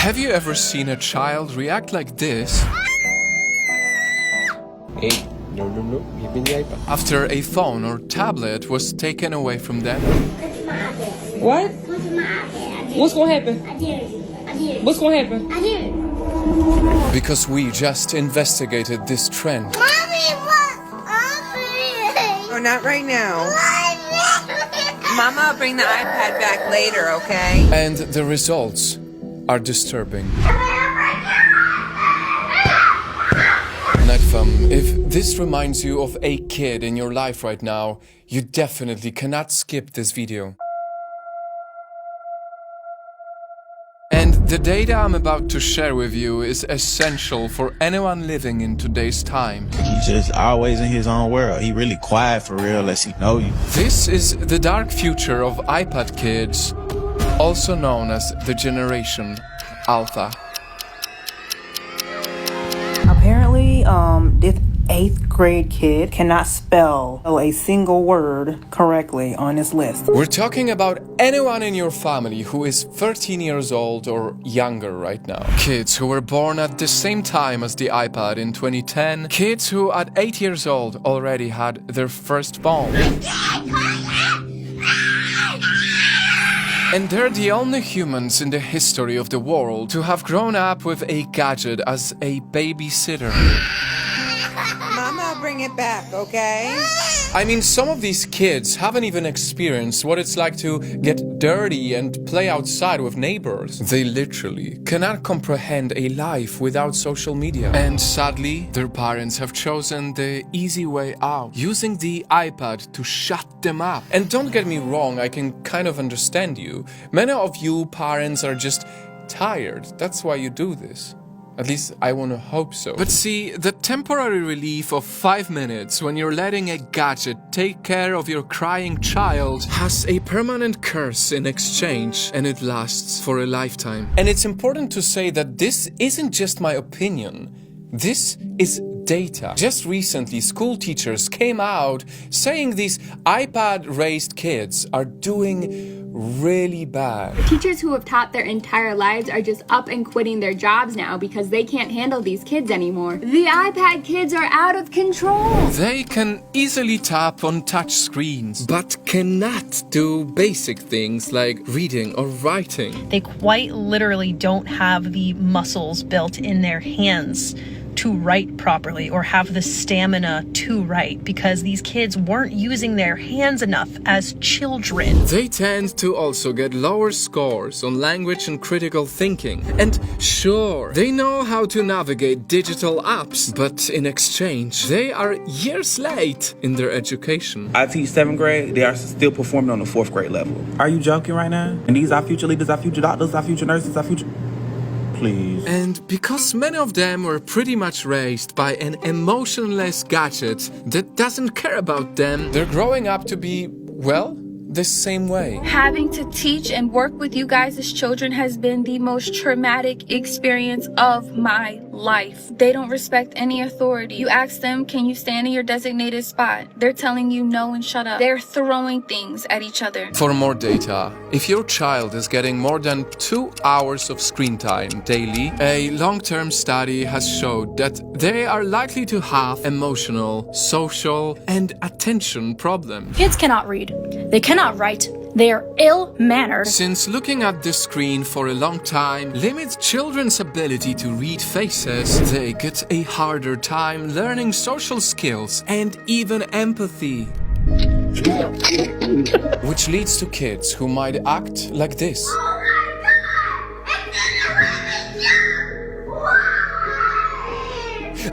Have you ever seen a child react like this? Hey, no, give me the iPad. After a phone or tablet was taken away from them? What? What's gonna happen? What's gonna happen? Because we just investigated this trend. Mommy, what? Mommy. Oh, not right now. Mama, will bring the iPad back later, okay? And the results are disturbing. Netfam, if this reminds you of a kid in your life right now, you definitely cannot skip this video. And the data I'm about to share with you is essential for anyone living in today's time. He's just always in his own world. He really quiet for real unless he know you. This is the dark future of iPad kids, also known as the Generation Alpha. Apparently, this 8th grade kid cannot spell a single word correctly on this list. We're talking about anyone in your family who is 13 years old or younger right now. Kids who were born at the same time as the iPad in 2010. Kids who at 8 years old already had their first phone. And they're the only humans in the history of the world to have grown up with a gadget as a babysitter. Mama, will bring it back, okay? I mean, some of these kids haven't even experienced what it's like to get dirty and play outside with neighbors. They literally cannot comprehend a life without social media. And sadly, their parents have chosen the easy way out, using the iPad to shut them up. And don't get me wrong, I can kind of understand you. Many of you parents are just tired. That's why you do this. At least I want to hope so. But see, the temporary relief of 5 minutes when you're letting a gadget take care of your crying child has a permanent curse in exchange, and it lasts for a lifetime. And it's important to say that this isn't just my opinion. This is data. Just recently, school teachers came out saying these iPad-raised kids are doing really bad. Teachers who have taught their entire lives are just up and quitting their jobs now because they can't handle these kids anymore. The iPad kids are out of control. They can easily tap on touch screens, but cannot do basic things like reading or writing. They quite literally don't have the muscles built in their hands to write properly or have the stamina to write because these kids weren't using their hands enough as children. They tend to also get lower scores on language and critical thinking. And sure, they know how to navigate digital apps, but in exchange, they are years late in their education. I teach 7th grade, they are still performing on the 4th grade level. Are you joking right now? And these are future leaders, our future doctors, our future nurses, our future... Please. And because many of them were pretty much raised by an emotionless gadget that doesn't care about them, they're growing up to be, well, the same way. Having to teach and work with you guys as children has been the most traumatic experience of my life. They don't respect any authority. You ask them, can you stand in your designated spot? They're telling you no and shut up. They're throwing things at each other. For more data, if your child is getting more than 2 hours of screen time daily, a long-term study has showed that they are likely to have emotional, social, and attention problems. Kids cannot read. They cannot write. They are ill-mannered. Since looking at the screen for a long time limits children's ability to read faces, they get a harder time learning social skills and even empathy. Which leads to kids who might act like this.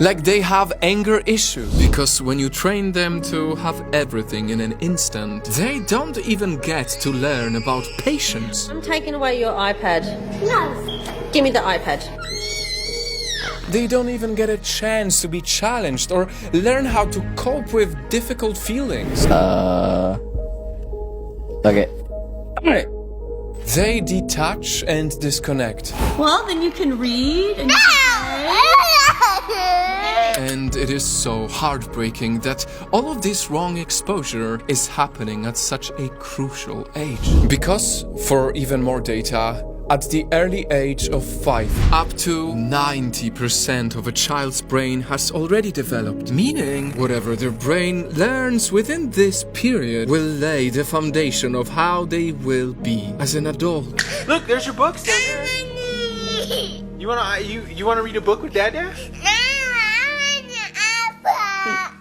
Like they have anger issues, because when you train them to have everything in an instant, they don't even get to learn about patience. I'm taking away your iPad. No. Give me the iPad. They don't even get a chance to be challenged or learn how to cope with difficult feelings. Okay. Alright. They detach and disconnect. Well, then you can read and And it is so heartbreaking that all of this wrong exposure is happening at such a crucial age. Because, for even more data, at the early age of 5. Up to 90% of a child's brain has already developed, meaning whatever their brain learns within this period will lay the foundation of how they will be as an adult. Look, there's your books down there. You wanna read a book with Dad?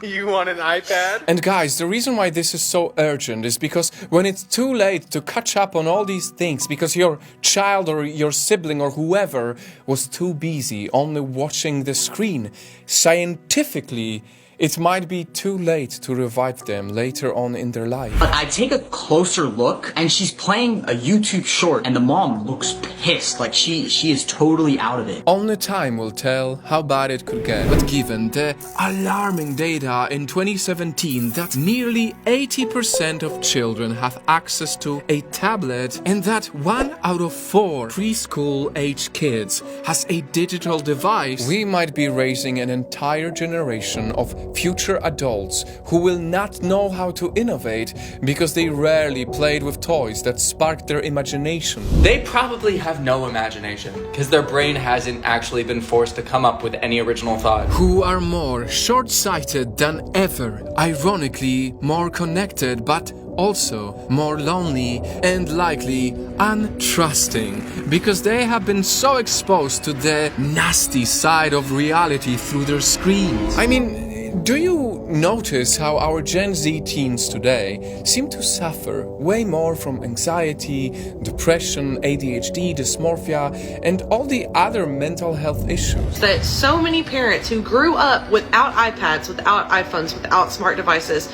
You want an iPad? And guys, the reason why this is so urgent is because when it's too late to catch up on all these things because your child or your sibling or whoever was too busy only watching the screen, scientifically, it might be too late to revive them later on in their life. But I take a closer look and she's playing a YouTube short and the mom looks pissed, like she is totally out of it. Only time will tell how bad it could get. But given the alarming data in 2017 that nearly 80% of children have access to a tablet and that 1 out of 4 preschool-age kids has a digital device, we might be raising an entire generation of future adults who will not know how to innovate because they rarely played with toys that sparked their imagination. They probably have no imagination because their brain hasn't actually been forced to come up with any original thought. Who are more short-sighted than ever, ironically more connected but also more lonely and likely untrusting because they have been so exposed to the nasty side of reality through their screens. I mean, do you notice how our Gen Z teens today seem to suffer way more from anxiety, depression, ADHD, dysmorphia, and all the other mental health issues? That so many parents who grew up without iPads, without iPhones, without smart devices,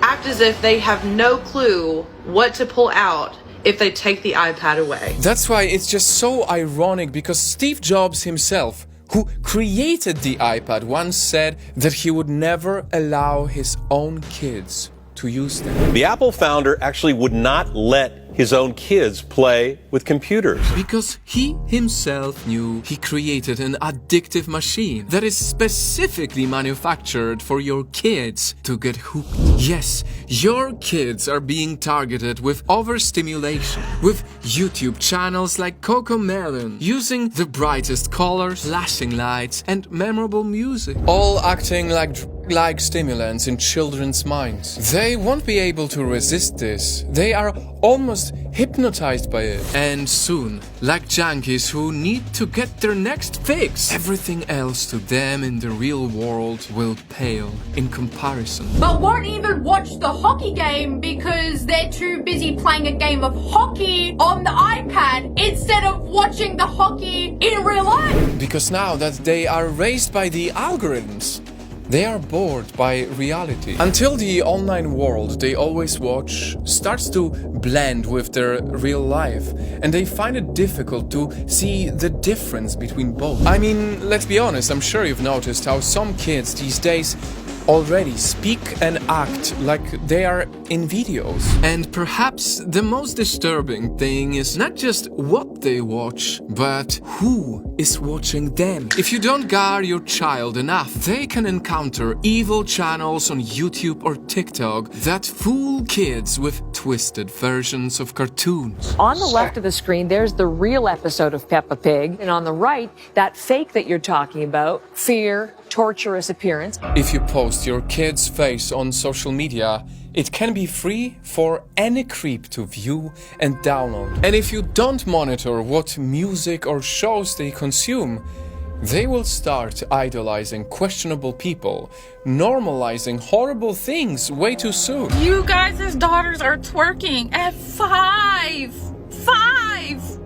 act as if they have no clue what to pull out if they take the iPad away. That's why it's just so ironic because Steve Jobs himself, who created the iPad, once said that he would never allow his own kids to use them. The Apple founder actually would not let his own kids play with computers. Because he himself knew he created an addictive machine that is specifically manufactured for your kids to get hooked. Yes, your kids are being targeted with overstimulation, with YouTube channels like CoComelon, using the brightest colors, flashing lights, and memorable music, all acting like stimulants in children's minds. They won't be able to resist this. They are almost hypnotized by it. And soon, like junkies who need to get their next fix, everything else to them in the real world will pale in comparison. But won't even watch the hockey game because they're too busy playing a game of hockey on the iPad instead of watching the hockey in real life. Because now that they are raised by the algorithms, they are bored by reality. Until the online world they always watch starts to blend with their real life, and they find it difficult to see the difference between both. I mean, let's be honest, I'm sure you've noticed how some kids these days already speak and act like they are in videos. And perhaps the most disturbing thing is not just what they watch, but who is watching them. If you don't guard your child enough, they can encounter evil channels on YouTube or TikTok that fool kids with twisted versions of cartoons. On the left of the screen, there's the real episode of Peppa Pig, and on the right, that fake that you're talking about, fear, torturous appearance. If you post your kid's face on social media, it can be free for any creep to view and download. And if you don't monitor what music or shows they consume, they will start idolizing questionable people, normalizing horrible things way too soon. You guys' daughters are twerking at 5. 5!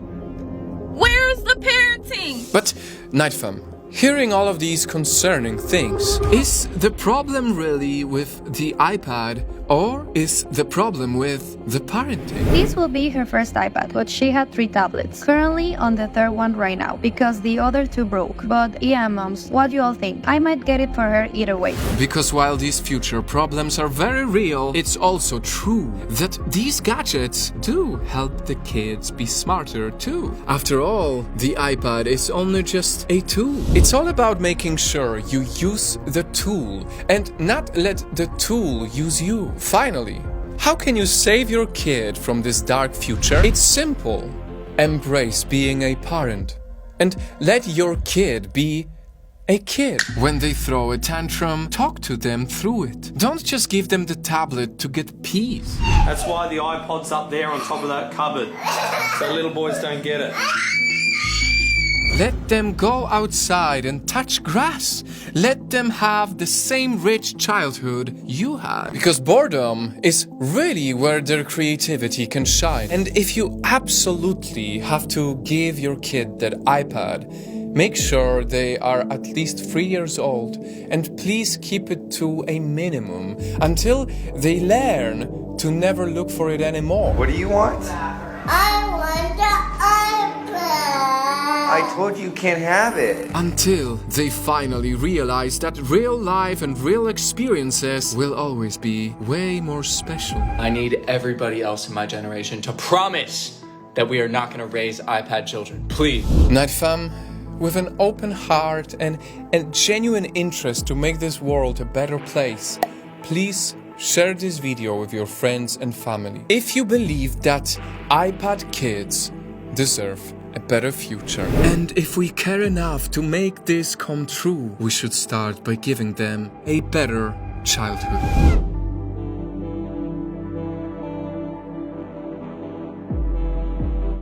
Where's the parenting? But, Nightfam, hearing all of these concerning things, is the problem really with the iPad, or is the problem with the parenting? This will be her first iPad, but she had 3 tablets. Currently on the 3rd one right now, because the other 2 broke. But yeah, moms, what do you all think? I might get it for her either way. Because while these future problems are very real, it's also true that these gadgets do help the kids be smarter too. After all, the iPad is only just a tool. It's all about making sure you use the tool and not let the tool use you. Finally, how can you save your kid from this dark future? It's simple. embrace being a parent and let your kid be a kid. When they throw a tantrum, talk to them through it. Don't just give them the tablet to get peace. That's why the iPod's up there on top of that cupboard, so little boys don't get it. Let them go outside and touch grass. Let them have the same rich childhood you had. Because boredom is really where their creativity can shine. And if you absolutely have to give your kid that iPad, make sure they are at least 3 years old, and please keep it to a minimum until they learn to never look for it anymore. What do you want? I want the iPad. I told you can't have it. Until they finally realize that real life and real experiences will always be way more special. I need everybody else in my generation to promise that we are not going to raise iPad children. Please. Night fam, with an open heart and genuine interest to make this world a better place, please share this video with your friends and family. If you believe that iPad kids deserve a better future. And if we care enough to make this come true, we should start by giving them a better childhood.